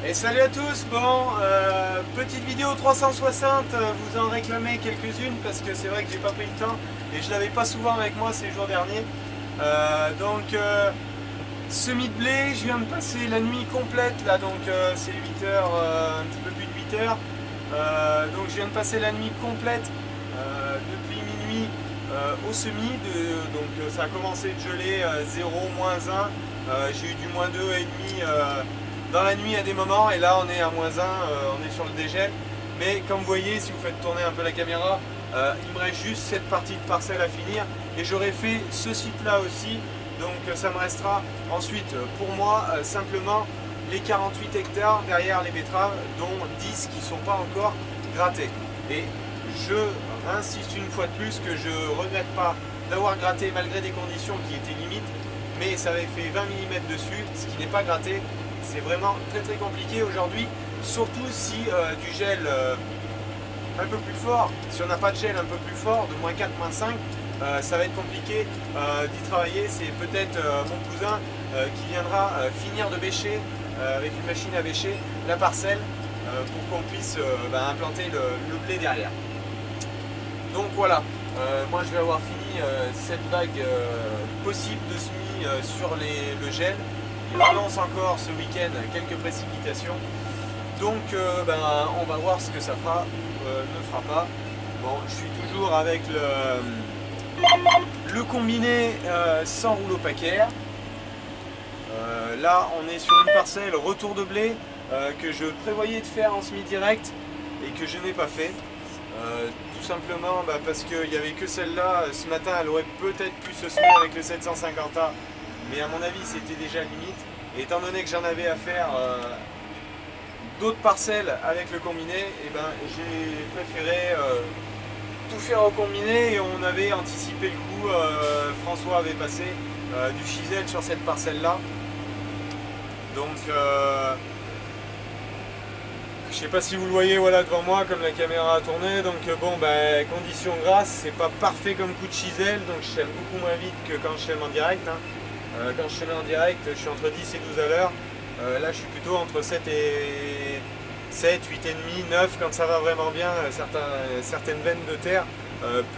Et salut à tous, petite vidéo 360, vous en réclamez quelques-unes parce que c'est vrai que j'ai pas pris le temps et je l'avais pas souvent avec moi ces jours derniers. Semis de blé, je viens de passer la nuit complète là, c'est 8 heures, un petit peu plus de 8 heures. Donc je viens de passer la nuit complète depuis minuit au semis, ça a commencé de geler 0, -1, j'ai eu du -2,5 dans la nuit à des moments, et là on est à -1, on est sur le dégel. Mais comme vous voyez, si vous faites tourner un peu la caméra, il me reste juste cette partie de parcelle à finir, et j'aurai fait ce site là aussi, donc ça me restera ensuite pour moi simplement les 48 hectares derrière les betteraves, dont 10 qui ne sont pas encore grattés. Et je insiste une fois de plus que je ne regrette pas d'avoir gratté malgré des conditions qui étaient limites, mais ça avait fait 20 mm dessus, ce qui n'est pas gratté. C'est vraiment très compliqué aujourd'hui, surtout si du gel un peu plus fort, si on n'a pas de gel un peu plus fort, de -4, -5, ça va être compliqué d'y travailler. C'est peut-être mon cousin qui viendra finir de bêcher avec une machine à bêcher la parcelle pour qu'on puisse implanter le blé derrière. Donc voilà, moi je vais avoir fini cette vague possible de semis sur le gel. Il annonce encore ce week-end quelques précipitations, donc on va voir ce que ça fera, ne fera pas. Bon, je suis toujours avec le combiné sans rouleau paquaire. Là on est sur une parcelle retour de blé que je prévoyais de faire en semi-direct et que je n'ai pas fait. Tout simplement parce qu'il n'y avait que celle-là. Ce matin elle aurait peut-être pu se semer avec le 750A, mais à mon avis c'était déjà limite, et étant donné que j'en avais à faire d'autres parcelles avec le combiné, j'ai préféré tout faire au combiné, et on avait anticipé le coup. François avait passé du chisel sur cette parcelle là, donc je sais pas si vous le voyez, voilà, devant moi comme la caméra a tourné. Donc conditions grasses, c'est pas parfait comme coup de chisel, donc je sème beaucoup moins vite que quand je sème en direct, hein. Quand je sème en direct, je suis entre 10 et 12 à l'heure. Là je suis plutôt entre 7 et 7, 8,5, 9 quand ça va vraiment bien, certaines veines de terre,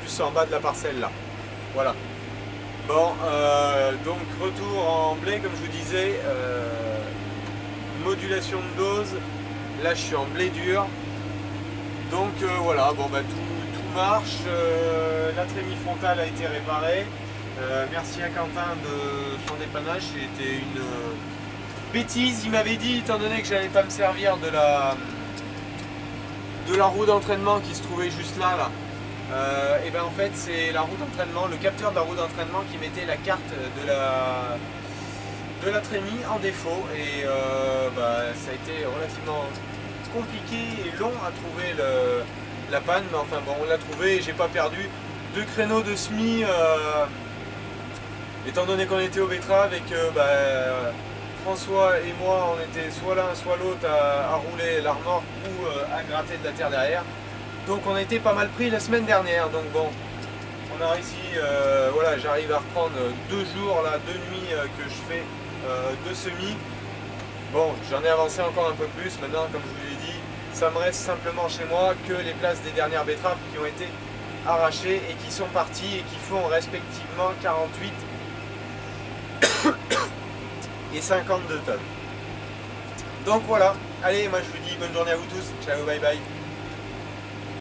plus en bas de la parcelle là. Voilà. Bon, donc retour en blé, comme je vous disais, modulation de dose. Là je suis en blé dur, donc voilà, tout marche. La trémie frontale a été réparée, merci à Quentin de son dépannage. C'était une bêtise, il m'avait dit, étant donné que j'allais pas me servir de la roue d'entraînement qui se trouvait juste là, en fait c'est la roue d'entraînement, le capteur de la roue d'entraînement qui mettait la carte de la trémie en défaut, et ça a été relativement compliqué et long à trouver la panne, mais enfin bon, on l'a trouvé et j'ai pas perdu deux créneaux de semis, étant donné qu'on était aux betteraves et que François et moi on était soit l'un soit l'autre à rouler la remorque ou à gratter de la terre derrière. Donc on a été pas mal pris la semaine dernière, donc bon, on a réussi, voilà, j'arrive à reprendre 2 jours, là, 2 nuits que je fais de semis. Bon, j'en ai avancé encore un peu plus. Maintenant, comme je vous l'ai dit, ça me reste simplement chez moi que les places des dernières betteraves qui ont été arrachées et qui sont parties et qui font respectivement 48 et 52 tonnes. Donc voilà, allez, moi je vous dis bonne journée à vous tous, ciao, bye bye.